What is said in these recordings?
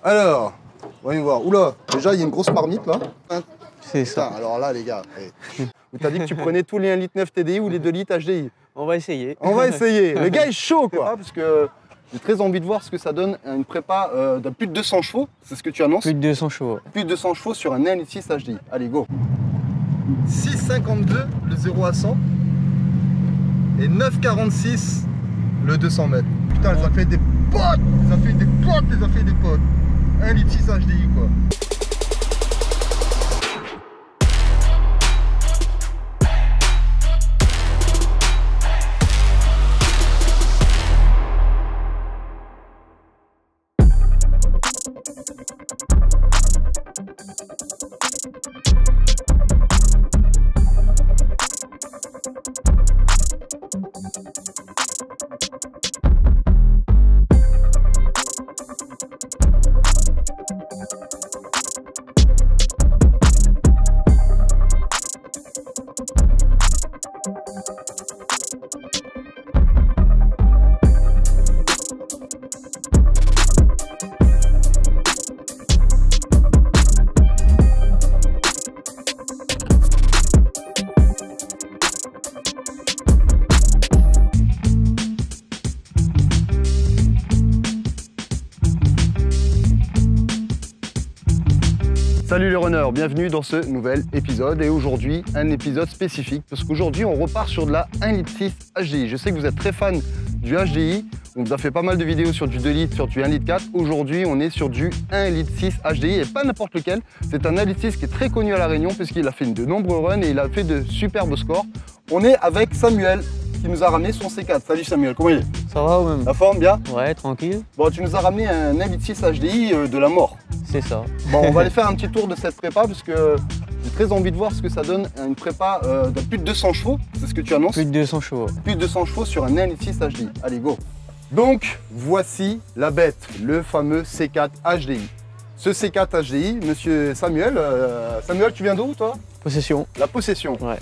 Alors, voyons voir. Oula, déjà il y a une grosse marmite là. C'est ça. Putain, alors là les gars, on t'a dit que tu prenais tous les 1,9 litre TDI ou les 2 litres HDI. On va essayer. On va essayer. Le gars est chaud quoi. Parce que j'ai très envie de voir ce que ça donne une prépa de plus de 200 chevaux. C'est ce que tu annonces. Plus de 200 chevaux. Plus de 200 chevaux sur un 1,6 litre HDI. Allez, go. 6,52 le 0 à 100 et 9,46 le 200 mètres. Putain, elle a fait des potes. Elle a fait des potes, elle a fait des potes. 1,6 litre HDI quoi. Salut les runners, bienvenue dans ce nouvel épisode et aujourd'hui un épisode spécifique parce qu'aujourd'hui on repart sur de la 1,6 litre HDI. Je sais que vous êtes très fan du HDI, on vous a fait pas mal de vidéos sur du 2 litres, sur du 1,4 litre. Aujourd'hui on est sur du 1,6 litre HDI et pas n'importe lequel. C'est un 1,6 litre qui est très connu à La Réunion puisqu'il a fait de nombreux runs et il a fait de superbes scores. On est avec Samuel qui nous a ramené son C4. Salut Samuel, comment il est? Ça va ou même? La forme bien? Ouais, tranquille. Bon, tu nous as ramené un 1,6 litre HDI de la mort. C'est ça. Bon, on va aller faire un petit tour de cette prépa parce que j'ai très envie de voir ce que ça donne une prépa de plus de 200 chevaux. C'est ce que tu annonces? Plus de 200 chevaux. Plus de 200 chevaux sur un 1,6 litre HDI. Allez, go. Donc, voici la bête, le fameux C4 HDI. Ce C4 HDI, monsieur Samuel, Samuel, tu viens d'où toi? Possession. La Possession. Ouais.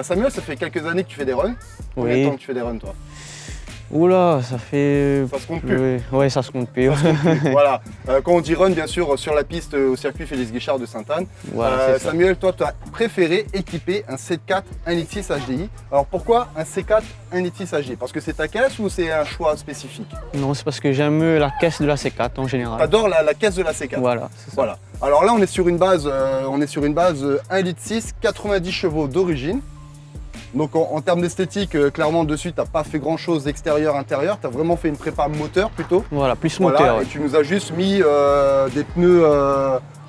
Samuel, ça fait quelques années que tu fais des runs. Combien de temps que tu fais des runs toi? Oula, ça fait... Ça se compte plus. Ouais, ça se compte plus. Voilà. Quand on dit run, bien sûr, sur la piste au circuit Félix-Guichard de Sainte-Anne. Voilà, Samuel, toi, tu as préféré équiper un C4 1,6 litre HDI. Alors pourquoi un C4 1,6 litre HDI? Parce que c'est ta caisse ou c'est un choix spécifique? Non, c'est parce que j'aime la caisse de la C4 en général. T'adores la caisse de la C4? Voilà, c'est ça. Voilà. Alors là, on est sur une base, 1,6 litre, 90 chevaux d'origine. Donc en termes d'esthétique, clairement dessus, tu n'as pas fait grand chose extérieur, intérieur, tu as vraiment fait une prépa moteur plutôt. Voilà, plus moteur. Voilà, ouais. et tu nous as juste mis des pneus,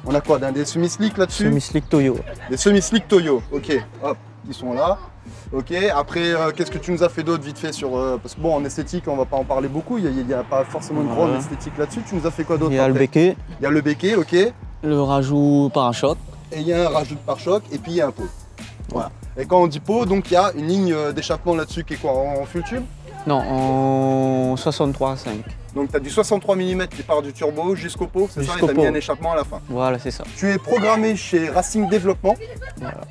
on a quoi, des semi-slick là-dessus? Semi-slick Toyo. Des semi-slick Toyo, ok, hop, ils sont là. Ok, après, qu'est-ce que tu nous as fait d'autre vite fait sur... parce que bon, en esthétique, on va pas en parler beaucoup, il n'y a pas forcément une grande esthétique là-dessus. Tu nous as fait quoi d'autre? Il y a le béquet. Il y a le béquet, ok. Le rajout parachoc. Et il y a un rajout de pare-choc, et puis il y a un pot. Voilà. Et quand on dit pot, donc il y a une ligne d'échappement là-dessus qui est quoi, en full tube? Non, en 63,5. Donc tu as du 63 mm qui part du turbo jusqu'au pot, c'est ça? Et tu as mis un échappement à la fin. Voilà, c'est ça. Tu es programmé chez Racing Développement. Voilà.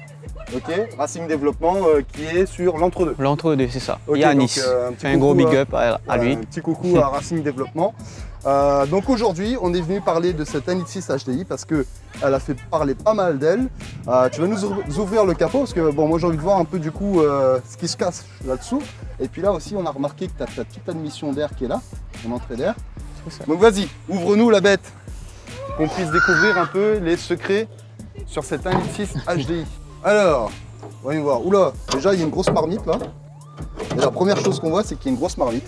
Ok, Racing Développement qui est sur l'entre-deux. L'entre-deux, c'est ça. Okay, Yanis. Un gros big up à lui. Un petit coucou à Racing Développement. Donc aujourd'hui, on est venu parler de cette 1,6 litre HDI parce qu'elle a fait parler pas mal d'elle. Tu vas nous ouvrir le capot parce que bon, moi j'ai envie de voir un peu du coup ce qui se casse là-dessous. Et puis là aussi, on a remarqué que tu as ta petite admission d'air qui est là, ton entrée d'air. Donc vas-y, ouvre-nous la bête, qu'on puisse découvrir un peu les secrets sur cette 1,6 litre HDI. Alors, voyons voir. Oula, déjà il y a une grosse marmite là. Et la première chose qu'on voit, c'est qu'il y a une grosse marmite.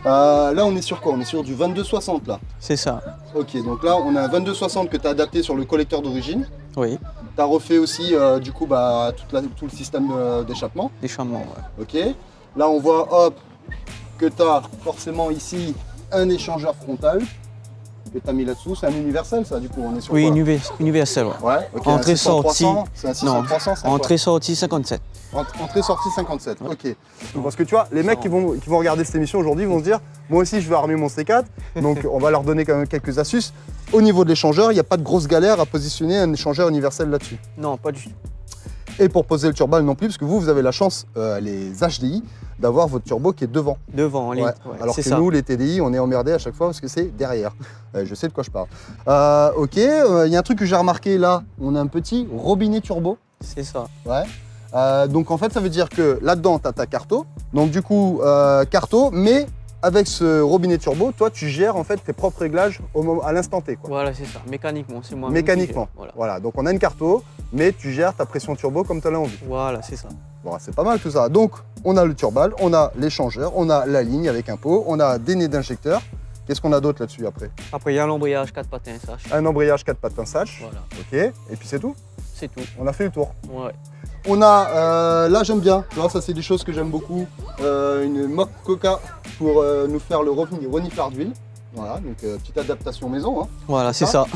Là, on est sur quoi? On est sur du 2260 là. C'est ça. Ok, donc là, on a un 2260 que tu as adapté sur le collecteur d'origine. Oui. Tu as refait aussi, du coup, tout le système d'échappement. D'échappement, ouais. Ok. Là, on voit, hop, que tu as forcément ici un échangeur frontal que tu as mis là-dessous. C'est un universel, ça, du coup, on est sur oui, quoi? universel, ouais. Ouais, ok. Entrée-sortie. C'est un 600-300, c'est entrée-sortie 57. Entrée-sortie 57, ouais. Ok. Parce que tu vois, les mecs qui vont regarder cette émission aujourd'hui vont se dire, moi aussi je veux armer mon C4, donc on va leur donner quand même quelques astuces. Au niveau de l'échangeur, il n'y a pas de grosse galère à positionner un échangeur universel là-dessus. Non, pas du tout. Et pour poser le turbal non plus, parce que vous avez la chance, les HDI, d'avoir votre turbo qui est devant. Devant, en ligne. Ouais. Ouais, Alors que ça. nous, les TDI, on est emmerdés à chaque fois parce que c'est derrière. Je sais de quoi je parle. Ok, il y a un truc que j'ai remarqué là, on a un petit robinet turbo. C'est ça. Ouais. Donc en fait, ça veut dire que là-dedans, tu as ta carto. Donc du coup, carto, mais avec ce robinet turbo, toi, tu gères en fait tes propres réglages à l'instant T, quoi. Voilà, c'est ça. Mécaniquement, c'est moi. Mécaniquement. Voilà. Voilà. Donc on a une carto, mais tu gères ta pression turbo comme tu as envie. Voilà, c'est ça. Bon, c'est pas mal tout ça. Donc on a le turbal, on a l'échangeur, on a la ligne avec un pot, on a des nez d'injecteur. Qu'est-ce qu'on a d'autre là-dessus après? Après, il y a l'embrayage 4 patins sache. Un embrayage 4 patins sache. Voilà, Ok. Et puis c'est tout. c'est tout. On a fait le tour. Ouais. On a, là j'aime bien, tu vois, ça c'est des choses que j'aime beaucoup, une moque coca pour nous faire le reniflard d'huile. Voilà, donc petite adaptation maison. Hein. Voilà, c'est ça.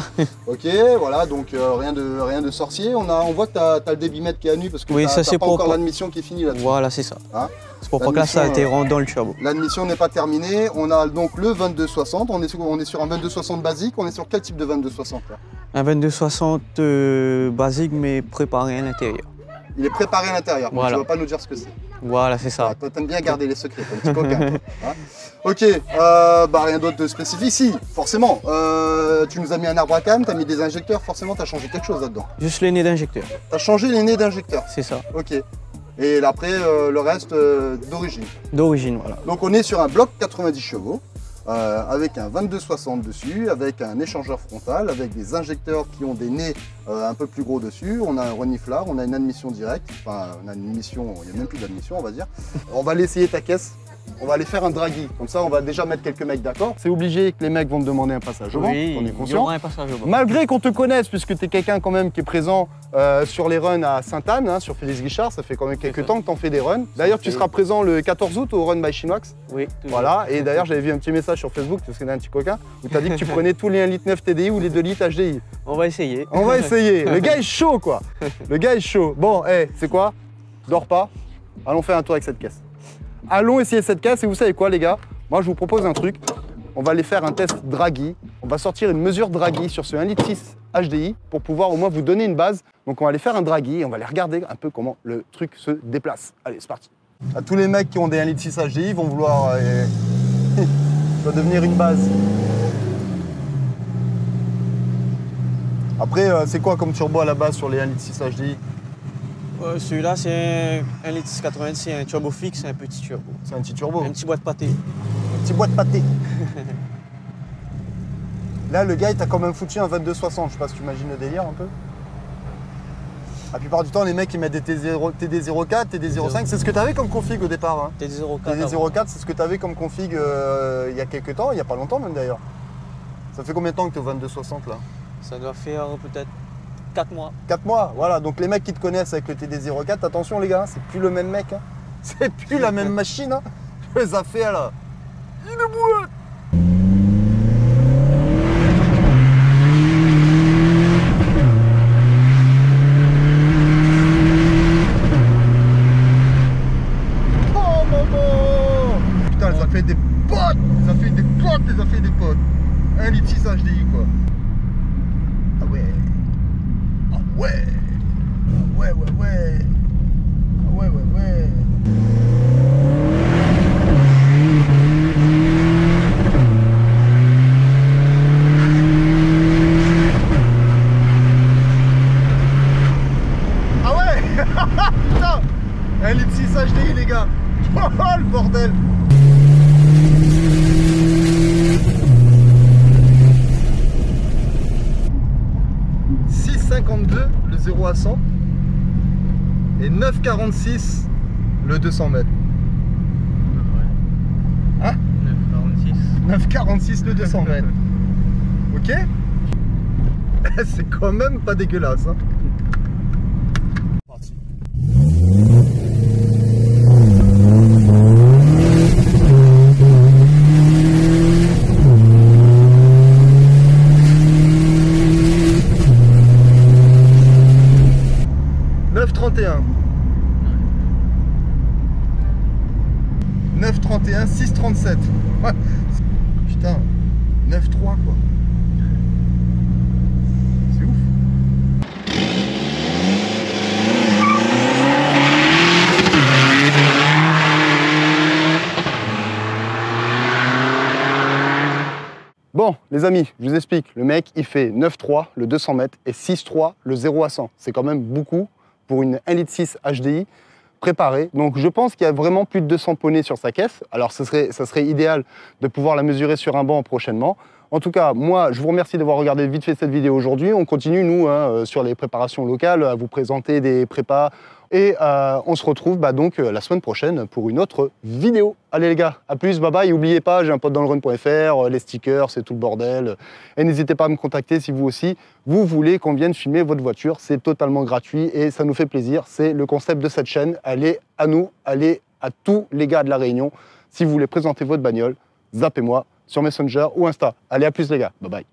Ok, voilà, donc rien de sorcier. On voit que tu as le débitmètre qui est à nu parce que Oui, tu ça, n'as c'est pas pour encore pas- l'admission qui est finie là-dessus. Voilà, c'est ça. Hein. C'est pour pas que là, ça a été rentré dans le turbo. L'admission n'est pas terminée. On a donc le 2260. On est sur un 2260 basique. On est sur quel type de 2260 là? Un 2260 basique, mais préparé à l'intérieur. Il est préparé à l'intérieur. Voilà. Tu ne vas pas nous dire ce que c'est. Voilà, c'est ça. Ah, toi, t'aimes bien garder les secrets, t'es un petit coquin. Toi, hein. Ok, bah rien d'autre de spécifique. Si, forcément, tu nous as mis un arbre à cam, t'as mis des injecteurs, forcément t'as changé quelque chose là-dedans. Juste les nez d'injecteur. T'as changé les nez d'injecteurs. C'est ça. Ok. Et après, le reste d'origine. D'origine, voilà. Donc on est sur un bloc 90 chevaux, avec un 2260 dessus, avec un échangeur frontal, avec des injecteurs qui ont des nez un peu plus gros dessus. On a un reniflard, on a une admission directe. Enfin, on a une admission, il n'y a même plus d'admission, on va dire. On va aller essayer ta caisse. On va aller faire un draghi. Comme ça, on va déjà mettre quelques mecs d'accord. C'est obligé que les mecs vont te demander un passage au vent. Oui, on est il y conscient. aura un passage au vent. Malgré qu'on te connaisse, puisque tu es quelqu'un quand même qui est présent sur les runs à Sainte-Anne, hein, sur Félix Guichard, ça fait quand même quelques ça. temps que tu en fais des runs. D'ailleurs, tu seras présent le 14 août au run by Chinox. Oui, toujours. Voilà, et d'ailleurs, j'avais vu un petit message sur Facebook, parce que t'es un petit coquin, où tu as dit que tu prenais tous les 1,9 litre TDI ou les 2 litres HDI. On va essayer. On va essayer. Le gars est chaud, quoi. Le gars est chaud. Bon, hey, c'est quoi? Dors pas. Allons faire un tour avec cette caisse. Allons essayer cette caisse, et vous savez quoi, les gars? Moi, je vous propose un truc. On va aller faire un test Draghi. On va sortir une mesure Draghi sur ce 1,6 litre HDI pour pouvoir au moins vous donner une base. Donc, on va aller faire un Draghi et on va aller regarder un peu comment le truc se déplace. Allez, c'est parti. À tous les mecs qui ont des 1,6 litre HDI vont vouloir ça va devenir une base. Après, c'est quoi comme turbo à la base sur les 1,6 litre HDI? Celui-là, c'est un 1 litre 80, c'est un turbo fixe, un petit turbo. C'est un petit turbo. Un petit boîte pâté. Un petit boîte pâté. Là, le gars, il t'a quand même foutu un 2260. Je sais pas si tu imagines le délire un peu. La plupart du temps, les mecs, ils mettent des TD04, TD05. C'est ce que tu avais comme config au départ. Hein. TD04. TD04, c'est ce que tu avais comme config il y a quelques temps, il n'y a pas longtemps même d'ailleurs. Ça fait combien de temps que tu es au 2260 là? Ça doit faire peut-être 4 mois. 4 mois, voilà. Donc les mecs qui te connaissent avec le TD04, attention les gars, c'est plus le même mec. Hein. C'est plus la même machine. Hein. Je les ai fait là. Il est boîte. Oh maman. Putain, les a fait des potes. Les a fait des potes, les a fait des potes. 1 litre 6 HDI quoi. Ah ouais. Ah ouais. Ah ouais, ouais, ouais. Ah ouais, ouais, ouais. Ah ouais. Putain. 1 litre 6 HDI les gars. Oh le bordel. Le 0 à 100 et 9,46 le 200 mètres. Hein? 9,46 le 200 mètres. Ok. C'est quand même pas dégueulasse. Hein. Parti. .31 9,31, 6,37. Ouais. Putain, 9,3 quoi. C'est ouf. Bon, les amis, je vous explique. Le mec, il fait 9,3 le 200 mètres et 6,3 le 0 à 100. C'est quand même beaucoup pour une 1,6 litre HDI préparée. Donc, je pense qu'il y a vraiment plus de 200 poneys sur sa caisse. Alors, ça serait idéal de pouvoir la mesurer sur un banc prochainement. En tout cas, moi, je vous remercie d'avoir regardé vite fait cette vidéo aujourd'hui. On continue, nous, sur les préparations locales, à vous présenter des prépas. Et on se retrouve donc la semaine prochaine pour une autre vidéo. Allez les gars, à plus, bye bye. Et n'oubliez pas, j'ai un pote dans le run.fr, les stickers, c'est tout le bordel. Et n'hésitez pas à me contacter si vous aussi, vous voulez qu'on vienne filmer votre voiture. C'est totalement gratuit et ça nous fait plaisir. C'est le concept de cette chaîne. Allez à nous, allez à tous les gars de la Réunion. Si vous voulez présenter votre bagnole, zappez-moi sur Messenger ou Insta. Allez, à plus les gars, bye bye.